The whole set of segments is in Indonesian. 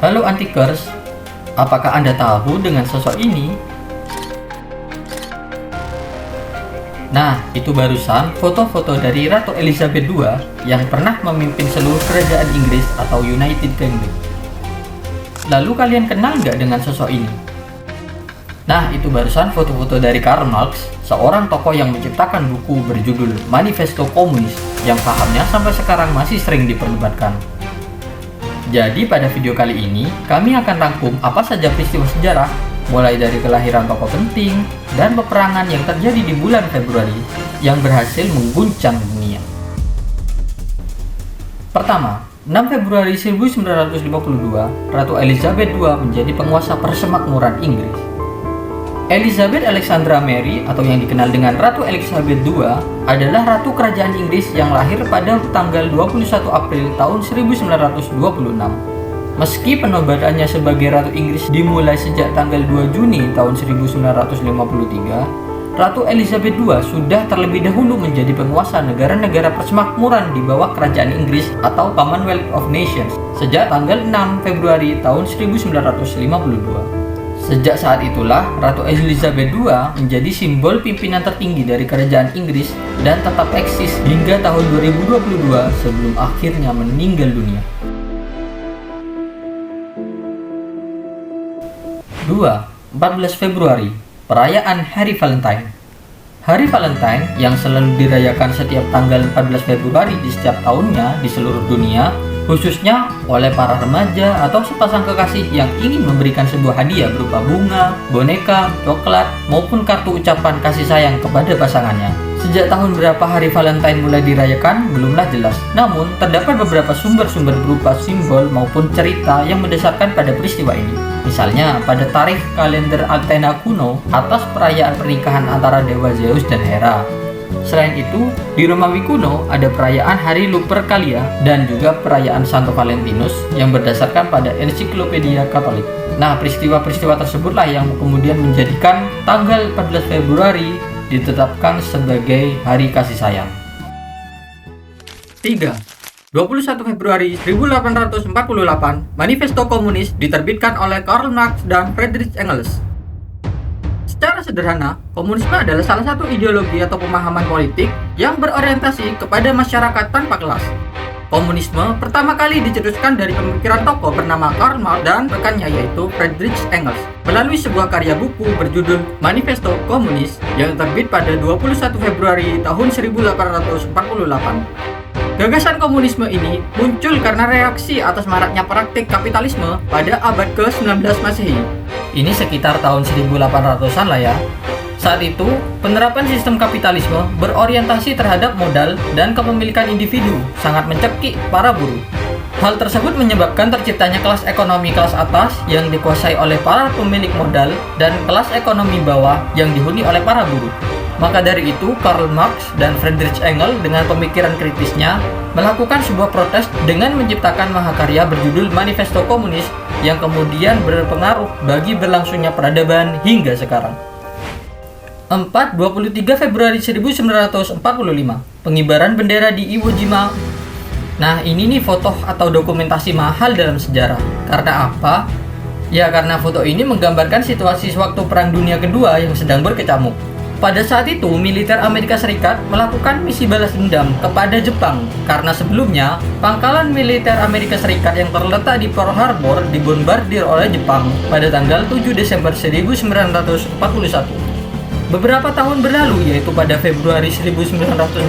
Halo Antikers, apakah Anda tahu dengan sosok ini? Nah, itu barusan foto-foto dari Ratu Elizabeth II yang pernah memimpin seluruh kerajaan Inggris atau United Kingdom. Lalu kalian kenal nggak dengan sosok ini? Nah, itu barusan foto-foto dari Karl Marx, seorang tokoh yang menciptakan buku berjudul Manifesto Komunis yang pahamnya sampai sekarang masih sering diperdebatkan. Jadi pada video kali ini, kami akan rangkum apa saja peristiwa sejarah, mulai dari kelahiran tokoh penting dan peperangan yang terjadi di bulan Februari yang berhasil mengguncang dunia. Pertama, 6 Februari 1952, Ratu Elizabeth II menjadi penguasa persemakmuran Inggris. Elizabeth Alexandra Mary atau yang dikenal dengan Ratu Elizabeth II adalah Ratu Kerajaan Inggris yang lahir pada tanggal 21 April tahun 1926. Meski penobatannya sebagai Ratu Inggris dimulai sejak tanggal 2 Juni tahun 1953, Ratu Elizabeth II sudah terlebih dahulu menjadi penguasa negara-negara persemakmuran di bawah Kerajaan Inggris atau Commonwealth of Nations sejak tanggal 6 Februari tahun 1952. Sejak saat itulah, Ratu Elizabeth II menjadi simbol pimpinan tertinggi dari Kerajaan Inggris dan tetap eksis hingga tahun 2022 sebelum akhirnya meninggal dunia. 2. 14 Februari, perayaan Hari Valentine. Hari Valentine yang selalu dirayakan setiap tanggal 14 Februari di setiap tahunnya di seluruh dunia, khususnya oleh para remaja atau sepasang kekasih yang ingin memberikan sebuah hadiah berupa bunga, boneka, coklat, maupun kartu ucapan kasih sayang kepada pasangannya. Sejak tahun berapa Hari Valentine mulai dirayakan belumlah jelas. Namun, terdapat beberapa sumber-sumber berupa simbol maupun cerita yang mendasarkan pada peristiwa ini. Misalnya, pada tarikh kalender Athena kuno atas perayaan pernikahan antara dewa Zeus dan Hera. Selain itu, di Romawi kuno ada perayaan Hari Lupercalia dan juga perayaan Santo Valentinus yang berdasarkan pada ensiklopedia Katolik. Nah, peristiwa-peristiwa tersebutlah yang kemudian menjadikan tanggal 14 Februari ditetapkan sebagai Hari Kasih Sayang. 3. 21 Februari 1848, Manifesto Komunis diterbitkan oleh Karl Marx dan Friedrich Engels. Secara sederhana, komunisme adalah salah satu ideologi atau pemahaman politik yang berorientasi kepada masyarakat tanpa kelas. Komunisme pertama kali dicetuskan dari pemikiran tokoh bernama Karl Marx dan rekannya yaitu Friedrich Engels melalui sebuah karya buku berjudul Manifesto Komunis yang terbit pada 21 Februari tahun 1848. Gagasan komunisme ini muncul karena reaksi atas maraknya praktik kapitalisme pada abad ke-19 Masehi. Ini sekitar tahun 1800-an lah ya. Saat itu, penerapan sistem kapitalisme berorientasi terhadap modal dan kepemilikan individu, sangat mencekik para buruh. Hal tersebut menyebabkan terciptanya kelas ekonomi kelas atas yang dikuasai oleh para pemilik modal dan kelas ekonomi bawah yang dihuni oleh para buruh. Maka dari itu, Karl Marx dan Friedrich Engels dengan pemikiran kritisnya melakukan sebuah protes dengan menciptakan mahakarya berjudul Manifesto Komunis yang kemudian berpengaruh bagi berlangsungnya peradaban hingga sekarang. 4. 23 Februari 1945, pengibaran bendera di Iwo Jima. Nah, ini nih foto atau dokumentasi mahal dalam sejarah. Karena apa? Ya karena foto ini menggambarkan situasi sewaktu Perang Dunia Kedua yang sedang berkecamuk. Pada saat itu, militer Amerika Serikat melakukan misi balas dendam kepada Jepang karena sebelumnya pangkalan militer Amerika Serikat yang terletak di Pearl Harbor dibombardir oleh Jepang pada tanggal 7 Desember 1941. Beberapa tahun berlalu, yaitu pada Februari 1945,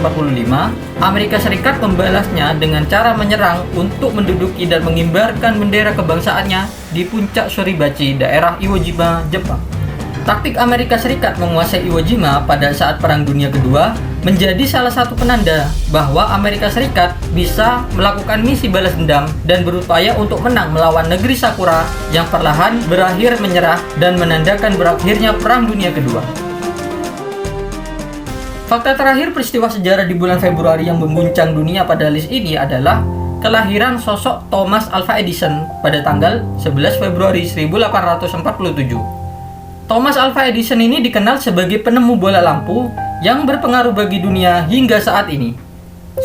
Amerika Serikat membalasnya dengan cara menyerang untuk menduduki dan mengibarkan bendera kebangsaannya di puncak Suribachi, daerah Iwo Jima, Jepang. Taktik Amerika Serikat menguasai Iwo Jima pada saat Perang Dunia Kedua menjadi salah satu penanda bahwa Amerika Serikat bisa melakukan misi balas dendam dan berupaya untuk menang melawan negeri Sakura yang perlahan berakhir menyerah dan menandakan berakhirnya Perang Dunia Kedua. Fakta terakhir peristiwa sejarah di bulan Februari yang mengguncang dunia pada list ini adalah kelahiran sosok Thomas Alva Edison pada tanggal 11 Februari 1847. Thomas Alva Edison ini dikenal sebagai penemu bola lampu yang berpengaruh bagi dunia hingga saat ini.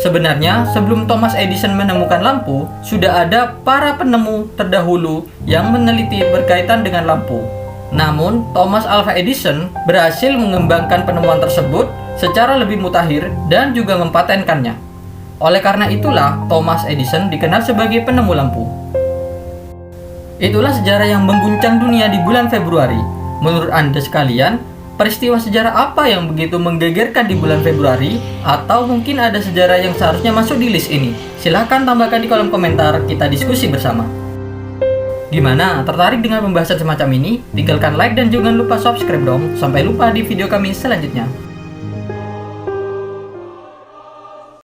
Sebenarnya, sebelum Thomas Edison menemukan lampu, sudah ada para penemu terdahulu yang meneliti berkaitan dengan lampu. Namun, Thomas Alva Edison berhasil mengembangkan penemuan tersebut secara lebih mutakhir dan juga mempatenkannya. Oleh karena itulah, Thomas Edison dikenal sebagai penemu lampu. Itulah sejarah yang mengguncang dunia di bulan Februari. Menurut Anda sekalian, peristiwa sejarah apa yang begitu menggegerkan di bulan Februari? Atau mungkin ada sejarah yang seharusnya masuk di list ini? Silahkan tambahkan di kolom komentar, kita diskusi bersama. Gimana? Tertarik dengan pembahasan semacam ini? Tinggalkan like dan jangan lupa subscribe dong. Sampai lupa di video kami selanjutnya.